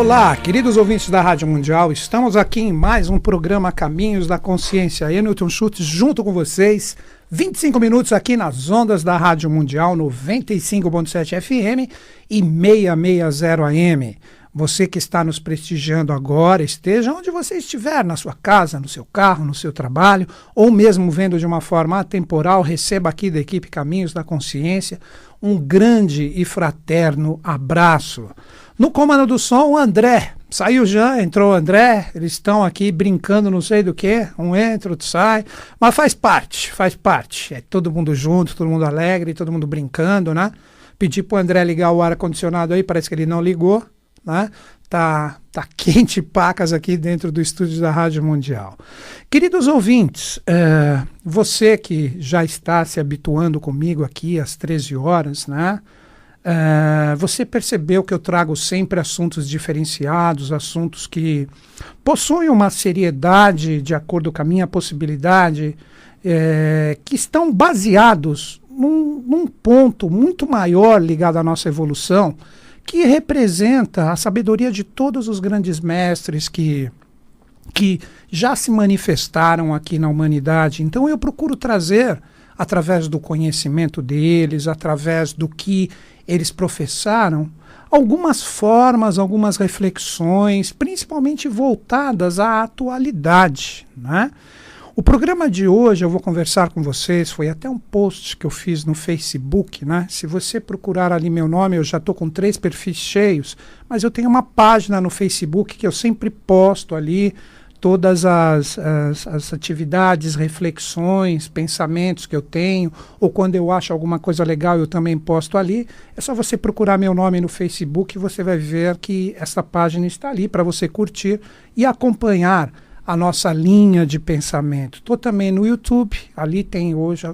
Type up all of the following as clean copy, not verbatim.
Olá, queridos ouvintes da Rádio Mundial, estamos aqui em mais um programa Caminhos da Consciência. Eu, Newton Schultz, junto com vocês, 25 minutos aqui nas ondas da Rádio Mundial, 95.7 FM e 660 AM. Você que está nos prestigiando agora, esteja onde você estiver, na sua casa, no seu carro, no seu trabalho, ou mesmo vendo de uma forma atemporal, receba aqui da equipe Caminhos da Consciência um grande e fraterno abraço. No comando do som, o André. Saiu já, entrou o André, eles estão aqui brincando não sei do que, um entra, outro sai, mas faz parte. É todo mundo junto, todo mundo alegre, todo mundo brincando, né? Pedi pro André ligar o ar-condicionado aí, parece que ele não ligou, né? Tá quente pacas aqui dentro do estúdio da Rádio Mundial. Queridos ouvintes, você que já está se habituando comigo aqui às 13 horas, né? Você percebeu que eu trago sempre assuntos diferenciados, assuntos que possuem uma seriedade de acordo com a minha possibilidade, que estão baseados num ponto muito maior ligado à nossa evolução, que representa a sabedoria de todos os grandes mestres que já se manifestaram aqui na humanidade. Então eu procuro trazer, através do conhecimento deles, através do que eles professaram, algumas formas, algumas reflexões, principalmente voltadas à atualidade, né? O programa de hoje eu vou conversar com vocês, foi até um post que eu fiz no Facebook, né? Se você procurar ali meu nome, eu já estou com 3 perfis cheios, mas eu tenho uma página no Facebook que eu sempre posto ali todas as atividades, reflexões, pensamentos que eu tenho, ou quando eu acho alguma coisa legal eu também posto ali. É só você procurar meu nome no Facebook e você vai ver que essa página está ali para você curtir e acompanhar a nossa linha de pensamento. Estou também no YouTube, ali tem hoje,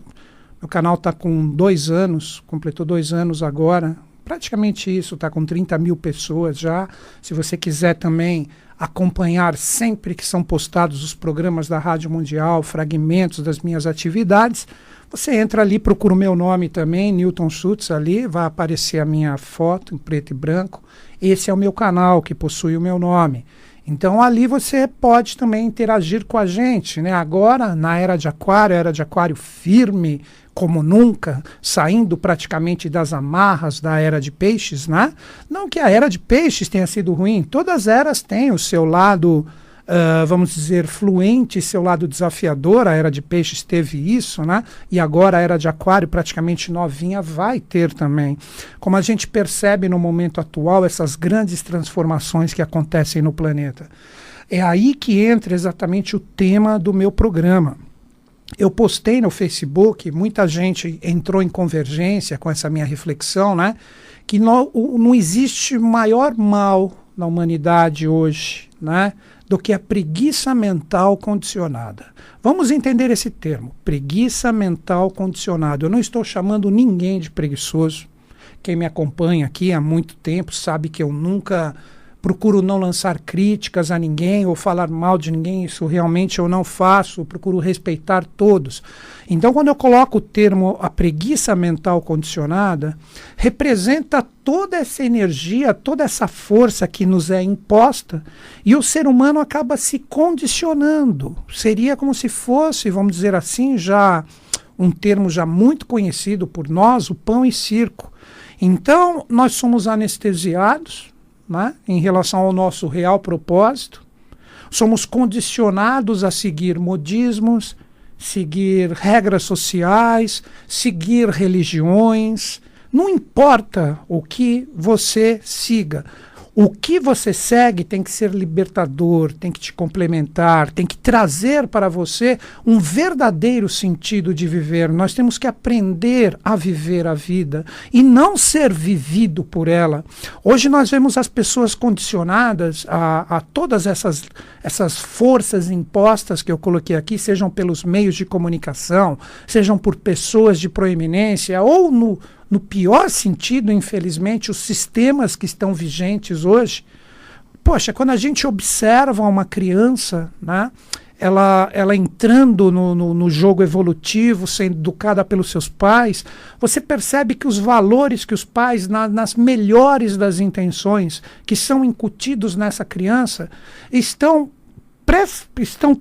meu canal está com 2 anos, completou 2 anos agora, praticamente isso, está com 30 mil pessoas já. Se você quiser também acompanhar sempre que são postados os programas da Rádio Mundial, fragmentos das minhas atividades, você entra ali, procura o meu nome também, Newton Schultz, ali vai aparecer a minha foto em preto e branco. Esse é o meu canal que possui o meu nome. Então ali você pode também interagir com a gente, né? Agora, na era de aquário firme como nunca, saindo praticamente das amarras da era de peixes, né? Não que a era de peixes tenha sido ruim, todas as eras têm o seu lado, vamos dizer, fluente, seu lado desafiador. A era de peixes teve isso, né? E agora a era de aquário, praticamente novinha, vai ter também. Como a gente percebe no momento atual, essas grandes transformações que acontecem no planeta. É aí que entra exatamente o tema do meu programa. Eu postei no Facebook, muita gente entrou em convergência com essa minha reflexão, né? Que não existe maior mal na humanidade hoje, né? Do que a preguiça mental condicionada. Vamos entender esse termo, preguiça mental condicionada. Eu não estou chamando ninguém de preguiçoso. Quem me acompanha aqui há muito tempo sabe que eu nunca procuro não lançar críticas a ninguém ou falar mal de ninguém, isso realmente eu não faço, eu procuro respeitar todos. Então, quando eu coloco o termo a preguiça mental condicionada, representa toda essa energia, toda essa força que nos é imposta e o ser humano acaba se condicionando. Seria como se fosse, vamos dizer assim, já um termo já muito conhecido por nós, o pão e circo. Então, nós somos anestesiados, né, em relação ao nosso real propósito, somos condicionados a seguir modismos, seguir regras sociais, seguir religiões. Não importa o que você siga, o que você segue tem que ser libertador, tem que te complementar, tem que trazer para você um verdadeiro sentido de viver. Nós temos que aprender a viver a vida e não ser vivido por ela. Hoje nós vemos as pessoas condicionadas a todas essas forças impostas que eu coloquei aqui, sejam pelos meios de comunicação, sejam por pessoas de proeminência ou no pior sentido, infelizmente, os sistemas que estão vigentes hoje, poxa, quando a gente observa uma criança, né, ela entrando no jogo evolutivo, sendo educada pelos seus pais, você percebe que os valores que os pais, nas melhores das intenções, que são incutidos nessa criança, estão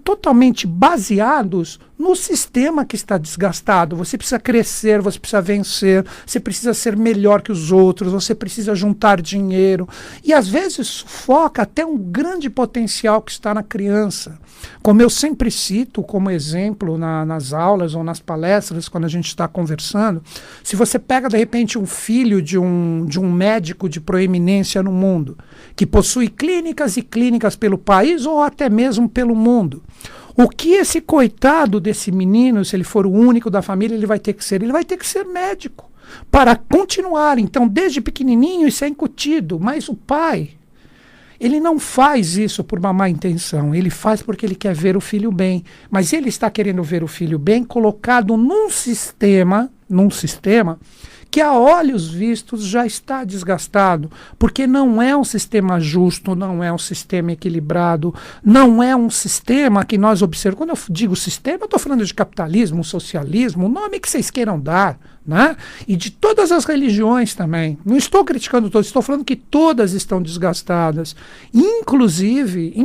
totalmente baseados no sistema que está desgastado. Você precisa crescer, você precisa vencer, você precisa ser melhor que os outros, você precisa juntar dinheiro. E às vezes sufoca até um grande potencial que está na criança. Como eu sempre cito como exemplo nas aulas ou nas palestras, quando a gente está conversando, se você pega de repente um filho de um médico de proeminência no mundo, que possui clínicas e clínicas pelo país ou até mesmo pelo mundo, o que esse coitado desse menino, se ele for o único da família, ele vai ter que ser? Ele vai ter que ser médico para continuar. Então, desde pequenininho isso é incutido, mas o pai, ele não faz isso por uma má intenção, ele faz porque ele quer ver o filho bem, mas ele está querendo ver o filho bem colocado num sistema que a olhos vistos já está desgastado, porque não é um sistema justo, não é um sistema equilibrado, não é um sistema que nós observamos. Quando eu digo sistema, eu estou falando de capitalismo, socialismo, o nome que vocês queiram dar, né? E de todas as religiões também. Não estou criticando todas, estou falando que todas estão desgastadas. Inclusive,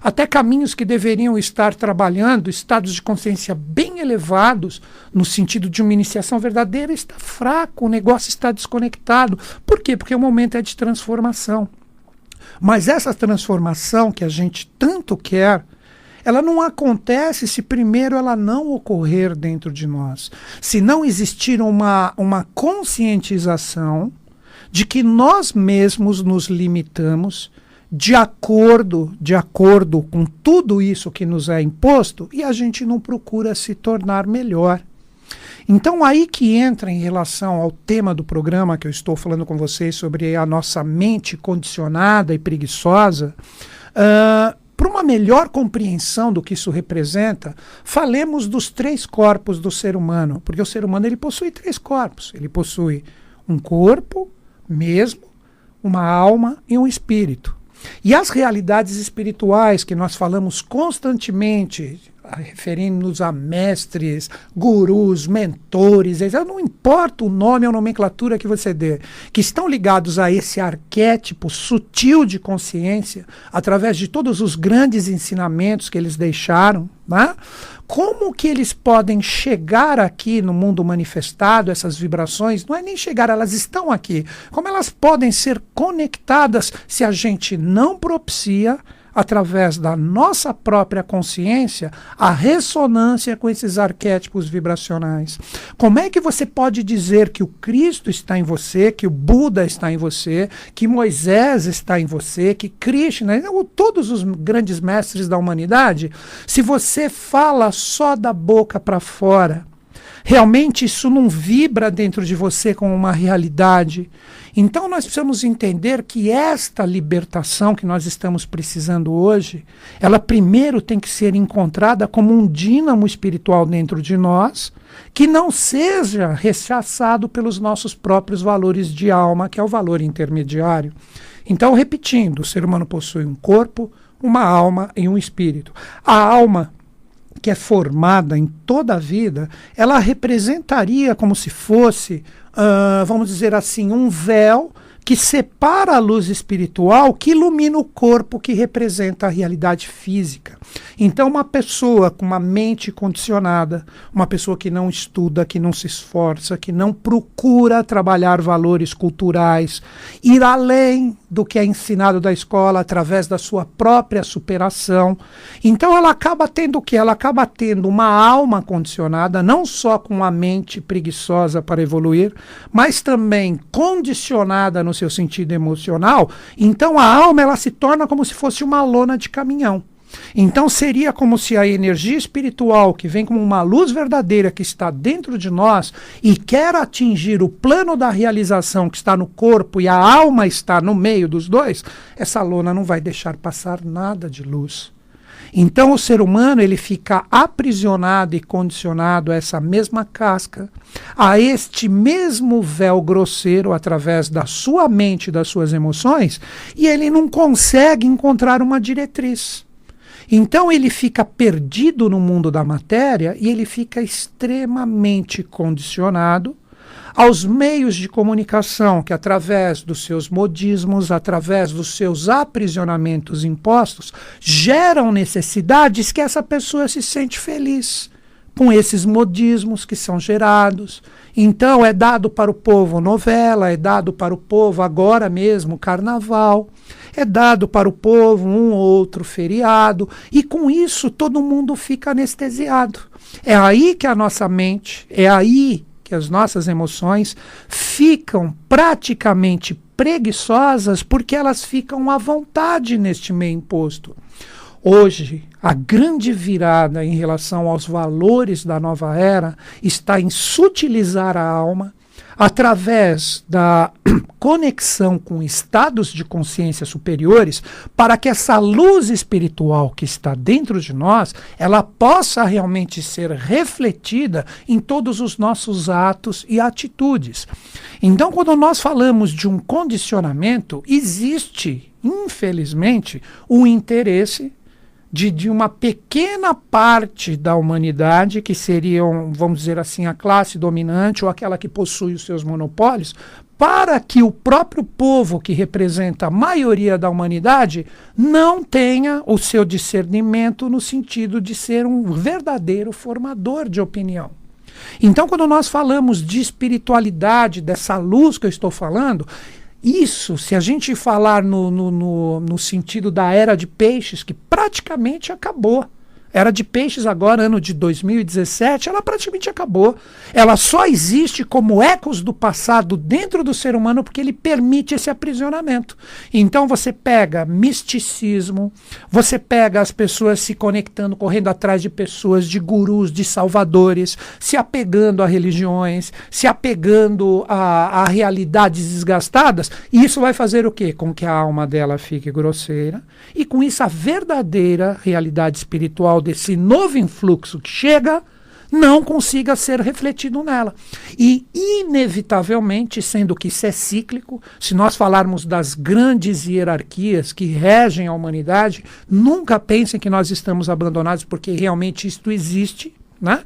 até caminhos que deveriam estar trabalhando, estados de consciência bem elevados, no sentido de uma iniciação verdadeira, está fraco, o negócio está desconectado. Por quê? Porque o momento é de transformação. Mas essa transformação que a gente tanto quer, ela não acontece se primeiro ela não ocorrer dentro de nós. Se não existir uma conscientização de que nós mesmos nos limitamos de acordo com tudo isso que nos é imposto e a gente não procura se tornar melhor. Então aí que entra em relação ao tema do programa que eu estou falando com vocês sobre a nossa mente condicionada e preguiçosa, para uma melhor compreensão do que isso representa, falemos dos 3 corpos do ser humano, porque o ser humano ele possui 3 corpos. Ele possui um corpo mesmo, uma alma e um espírito. E as realidades espirituais que nós falamos constantemente, referindo-nos a mestres, gurus, mentores, não importa o nome ou nomenclatura que você dê, que estão ligados a esse arquétipo sutil de consciência, através de todos os grandes ensinamentos que eles deixaram, né? Como que eles podem chegar aqui no mundo manifestado, essas vibrações, não é nem chegar, elas estão aqui. Como elas podem ser conectadas se a gente não propicia, através da nossa própria consciência, a ressonância com esses arquétipos vibracionais? Como é que você pode dizer que o Cristo está em você, que o Buda está em você, que Moisés está em você, que Krishna, todos os grandes mestres da humanidade, se você fala só da boca para fora? Realmente isso não vibra dentro de você como uma realidade. Então nós precisamos entender que esta libertação que nós estamos precisando hoje, ela primeiro tem que ser encontrada como um dínamo espiritual dentro de nós, que não seja rechaçado pelos nossos próprios valores de alma, que é o valor intermediário. Então, repetindo, o ser humano possui um corpo, uma alma e um espírito. A alma, que é formada em toda a vida, ela representaria como se fosse, vamos dizer assim, um véu que separa a luz espiritual que ilumina o corpo que representa a realidade física. Então, uma pessoa com uma mente condicionada, uma pessoa que não estuda, que não se esforça, que não procura trabalhar valores culturais, ir além do que é ensinado da escola através da sua própria superação. Então, ela acaba tendo o quê? Ela acaba tendo uma alma condicionada, não só com uma mente preguiçosa para evoluir, mas também condicionada no seu sentido emocional. Então a alma ela se torna como se fosse uma lona de caminhão. Então seria como se a energia espiritual que vem como uma luz verdadeira que está dentro de nós e quer atingir o plano da realização que está no corpo e a alma está no meio dos dois, essa lona não vai deixar passar nada de luz. Então o ser humano ele fica aprisionado e condicionado a essa mesma casca, a este mesmo véu grosseiro através da sua mente e das suas emoções, e ele não consegue encontrar uma diretriz. Então ele fica perdido no mundo da matéria e ele fica extremamente condicionado aos meios de comunicação que, através dos seus modismos, através dos seus aprisionamentos impostos, geram necessidades que essa pessoa se sente feliz com esses modismos que são gerados. Então é dado para o povo novela, é dado para o povo agora mesmo carnaval, é dado para o povo um ou outro feriado, e com isso todo mundo fica anestesiado. É aí que a nossa mente, é aí que as nossas emoções ficam praticamente preguiçosas porque elas ficam à vontade neste meio imposto. Hoje, a grande virada em relação aos valores da nova era está em sutilizar a alma através da conexão com estados de consciência superiores, para que essa luz espiritual que está dentro de nós, ela possa realmente ser refletida em todos os nossos atos e atitudes. Então, quando nós falamos de um condicionamento, existe, infelizmente, o interesse de uma pequena parte da humanidade, que seriam, vamos dizer assim, a classe dominante ou aquela que possui os seus monopólios, para que o próprio povo, que representa a maioria da humanidade, não tenha o seu discernimento no sentido de ser um verdadeiro formador de opinião. Então, quando nós falamos de espiritualidade, dessa luz que eu estou falando, isso, se a gente falar no sentido da Era de Peixes, que praticamente acabou. Era de Peixes agora, ano de 2017, ela praticamente acabou. Ela só existe como ecos do passado dentro do ser humano porque ele permite esse aprisionamento. Então você pega misticismo, você pega as pessoas se conectando, correndo atrás de pessoas, de gurus, de salvadores, se apegando a religiões, se apegando a realidades desgastadas, e isso vai fazer o quê? Com que a alma dela fique grosseira, e com isso a verdadeira realidade espiritual desse novo influxo que chega, não consiga ser refletido nela. E, inevitavelmente, sendo que isso é cíclico, se nós falarmos das grandes hierarquias que regem a humanidade, nunca pensem que nós estamos abandonados, porque realmente isto existe, né?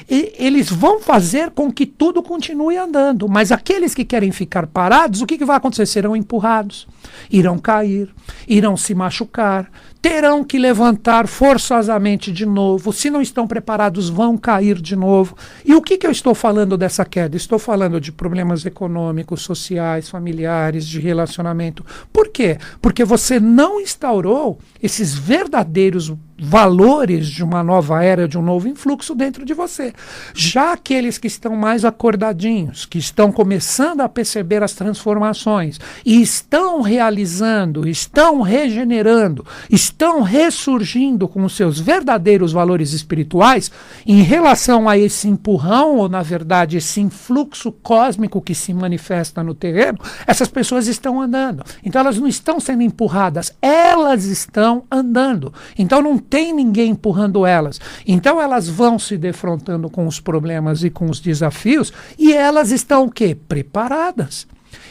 E eles vão fazer com que tudo continue andando, mas aqueles que querem ficar parados, o que vai acontecer? Serão empurrados, irão cair, irão se machucar, terão que levantar forçosamente de novo. Se não estão preparados, vão cair de novo. E o que eu estou falando dessa queda? Estou falando de problemas econômicos, sociais, familiares, de relacionamento. Por quê? Porque você não instaurou esses verdadeiros valores de uma nova era, de um novo influxo dentro de você. Já aqueles que estão mais acordadinhos, que estão começando a perceber as transformações e estão realizando, estão regenerando, estão ressurgindo com os seus verdadeiros valores espirituais em relação a esse empurrão, ou na verdade esse influxo cósmico que se manifesta no terreno, essas pessoas estão andando. Então elas não estão sendo empurradas, elas estão andando. Então não tem ninguém empurrando elas. Então elas vão se defrontando com os problemas e com os desafios, e elas estão o quê? Preparadas.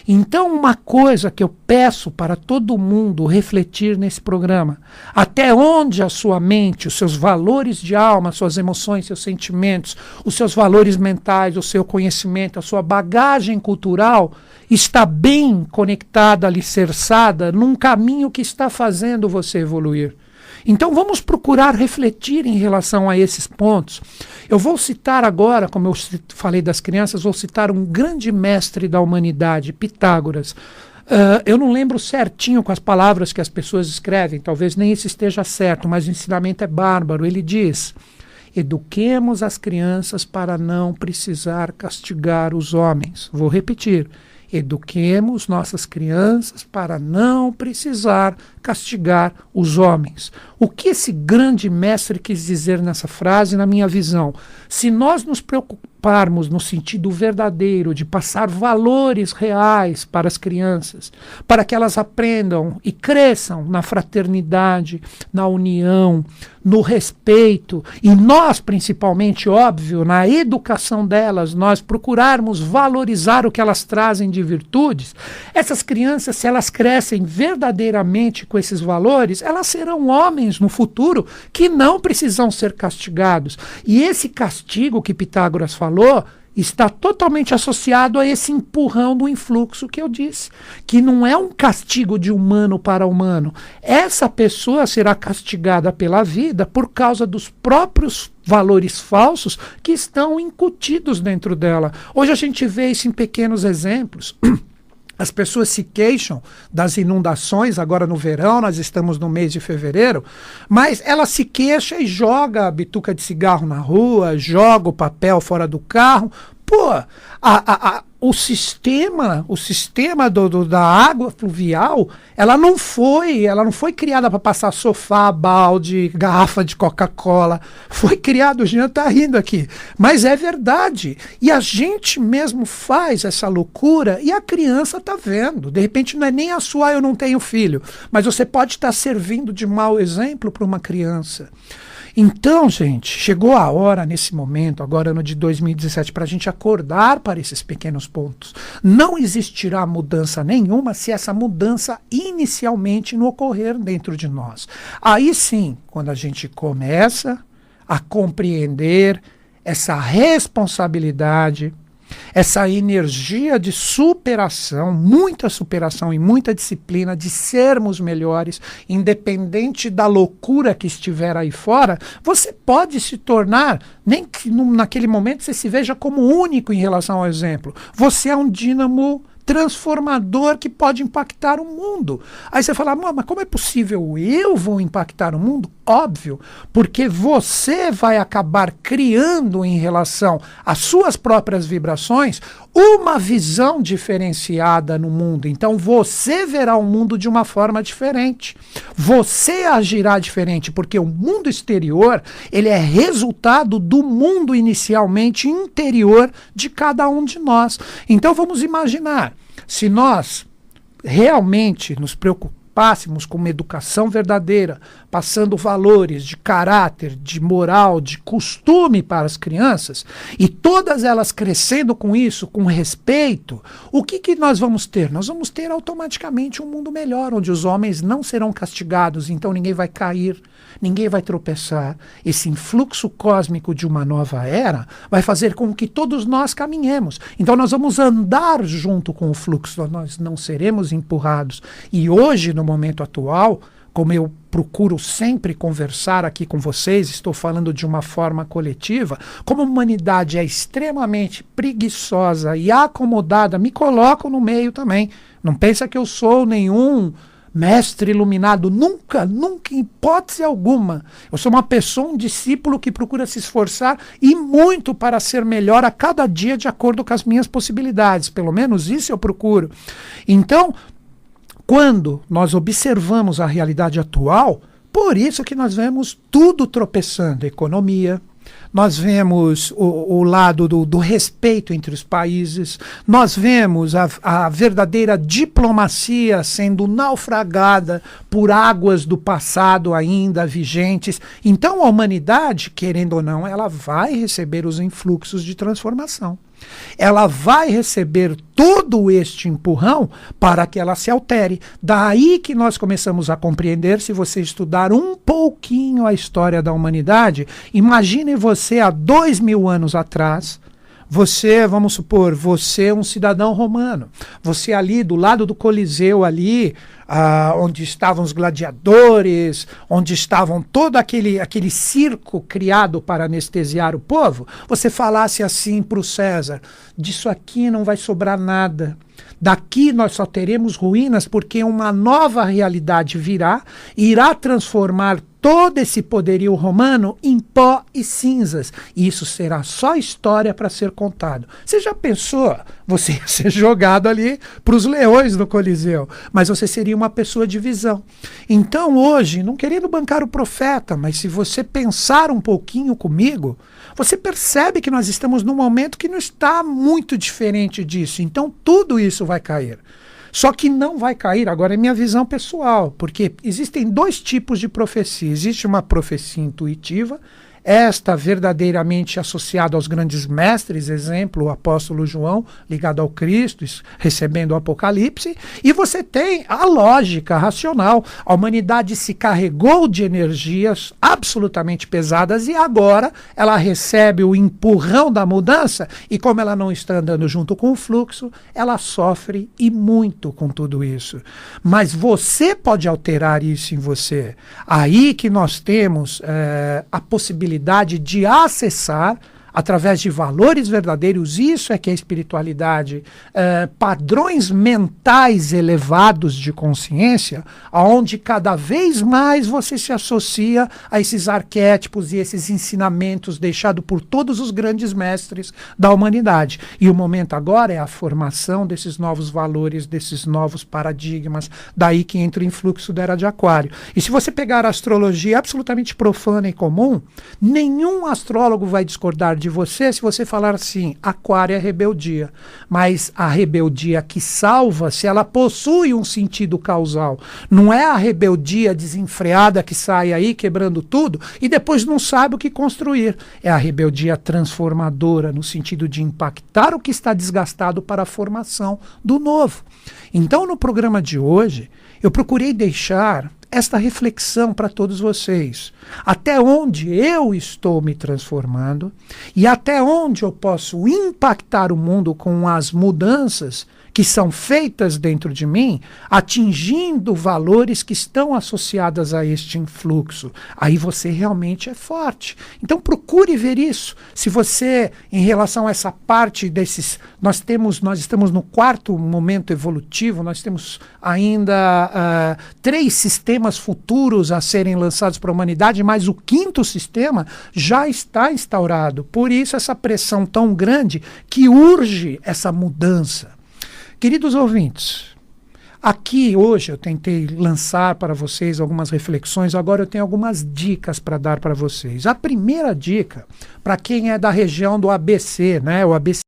Então, uma coisa que eu peço para todo mundo refletir nesse programa: até onde a sua mente, os seus valores de alma, suas emoções, seus sentimentos, os seus valores mentais, o seu conhecimento, a sua bagagem cultural está bem conectada, alicerçada num caminho que está fazendo você evoluir. Então vamos procurar refletir em relação a esses pontos. Eu vou citar agora, como eu falei das crianças, vou citar um grande mestre da humanidade, Pitágoras. Eu não lembro certinho com as palavras que as pessoas escrevem, talvez nem isso esteja certo, mas o ensinamento é bárbaro. Ele diz: eduquemos as crianças para não precisar castigar os homens. Vou repetir: eduquemos nossas crianças para não precisar castigar os homens. O que esse grande mestre quis dizer nessa frase, na minha visão? Se nós nos preocuparmos no sentido verdadeiro de passar valores reais para as crianças, para que elas aprendam e cresçam na fraternidade, na união, no respeito, e nós, principalmente, óbvio, na educação delas, nós procurarmos valorizar o que elas trazem de virtudes, essas crianças, se elas crescem verdadeiramente com esses valores, elas serão homens no futuro que não precisam ser castigados. E esse castigo que Pitágoras falou está totalmente associado a esse empurrão do influxo que eu disse, que não é um castigo de humano para humano. Essa pessoa será castigada pela vida por causa dos próprios valores falsos que estão incutidos dentro dela. Hoje a gente vê isso em pequenos exemplos. As pessoas se queixam das inundações agora no verão, nós estamos no mês de fevereiro, mas ela se queixa e joga a bituca de cigarro na rua, joga o papel fora do carro. Pô, o sistema da água fluvial, ela não foi criada para passar sofá, balde, garrafa de Coca-Cola. Foi criado, a gente está rindo aqui, mas é verdade. E a gente mesmo faz essa loucura e a criança está vendo. De repente não é nem a sua, eu não tenho filho, mas você pode estar servindo de mau exemplo para uma criança. Então, gente, chegou a hora nesse momento, agora no de 2017, para a gente acordar para esses pequenos pontos. Não existirá mudança nenhuma se essa mudança inicialmente não ocorrer dentro de nós. Aí sim, quando a gente começa a compreender essa responsabilidade, essa energia de superação, muita superação e muita disciplina de sermos melhores, independente da loucura que estiver aí fora, você pode se tornar, nem que naquele momento você se veja como único em relação ao exemplo. Você é um dínamo transformador que pode impactar o mundo. Aí você fala, mas como é possível eu vou impactar o mundo? Óbvio, porque você vai acabar criando em relação às suas próprias vibrações uma visão diferenciada no mundo. Então você verá o mundo de uma forma diferente. Você agirá diferente, porque o mundo exterior, ele é resultado do mundo inicialmente interior de cada um de nós. Então vamos imaginar, se nós realmente nos preocupássemos com uma educação verdadeira, passando valores de caráter, de moral, de costume para as crianças, e todas elas crescendo com isso, com respeito, o que nós vamos ter? Nós vamos ter automaticamente um mundo melhor, onde os homens não serão castigados, então ninguém vai cair, ninguém vai tropeçar. Esse influxo cósmico de uma nova era vai fazer com que todos nós caminhemos. Então nós vamos andar junto com o fluxo, nós não seremos empurrados. E hoje, no momento atual, como eu procuro sempre conversar aqui com vocês, estou falando de uma forma coletiva, como a humanidade é extremamente preguiçosa e acomodada, me coloco no meio também. Não pensa que eu sou nenhum mestre iluminado, nunca, em hipótese alguma. Eu sou uma pessoa, um discípulo que procura se esforçar e muito para ser melhor a cada dia de acordo com as minhas possibilidades. Pelo menos isso eu procuro. Então, quando nós observamos a realidade atual, por isso que nós vemos tudo tropeçando, economia, nós vemos o lado do respeito entre os países, nós vemos a verdadeira diplomacia sendo naufragada por águas do passado ainda vigentes. Então a humanidade, querendo ou não, ela vai receber os influxos de transformação. Ela vai receber todo este empurrão para que ela se altere. Daí que nós começamos a compreender, se você estudar um pouquinho a história da humanidade, imagine você há 2000 anos atrás, você, vamos supor, você é um cidadão romano, você ali do lado do Coliseu ali, onde estavam os gladiadores, onde estavam todo aquele circo criado para anestesiar o povo, você falasse assim para o César, disso aqui não vai sobrar nada. Daqui nós só teremos ruínas porque uma nova realidade virá, irá transformar todo esse poderio romano em pó e cinzas. E isso será só história para ser contado. Você já pensou? Você ia ser jogado ali para os leões do Coliseu, mas você seria uma pessoa de visão. Então hoje, não querendo bancar o profeta, mas se você pensar um pouquinho comigo, você percebe que nós estamos num momento que não está muito diferente disso. Então tudo isso vai cair. Só que não vai cair, agora é minha visão pessoal, porque existem dois tipos de profecia. Existe uma profecia intuitiva, esta verdadeiramente associada aos grandes mestres, exemplo, o apóstolo João, ligado ao Cristo, recebendo o Apocalipse, e você tem a lógica racional. A humanidade se carregou de energias absolutamente pesadas e agora ela recebe o empurrão da mudança e como ela não está andando junto com o fluxo, ela sofre e muito com tudo isso. Mas você pode alterar isso em você. Aí que nós temos a possibilidade de acessar através de valores verdadeiros, isso é que é espiritualidade, padrões mentais elevados de consciência, onde cada vez mais você se associa a esses arquétipos e esses ensinamentos deixados por todos os grandes mestres da humanidade. E o momento agora é a formação desses novos valores, desses novos paradigmas, daí que entra o influxo da Era de Aquário. E se você pegar a astrologia absolutamente profana e comum, nenhum astrólogo vai discordar de você se você falar assim, Aquário é rebeldia, mas a rebeldia que salva se ela possui um sentido causal. Não é a rebeldia desenfreada que sai aí quebrando tudo e depois não sabe o que construir. É a rebeldia transformadora no sentido de impactar o que está desgastado para a formação do novo. Então no programa de hoje eu procurei deixar esta reflexão para todos vocês. Até onde eu estou me transformando e até onde eu posso impactar o mundo com as mudanças que são feitas dentro de mim, atingindo valores que estão associados a este influxo. Aí você realmente é forte. Então procure ver isso. Se você, em relação a essa parte desses, nós estamos no quarto momento evolutivo, nós temos ainda 3 sistemas futuros a serem lançados para a humanidade, mas o 5º sistema já está instaurado. Por isso essa pressão tão grande que urge essa mudança. Queridos ouvintes, aqui hoje eu tentei lançar para vocês algumas reflexões, agora eu tenho algumas dicas para dar para vocês. A primeira dica, para quem é da região do ABC, né, o ABC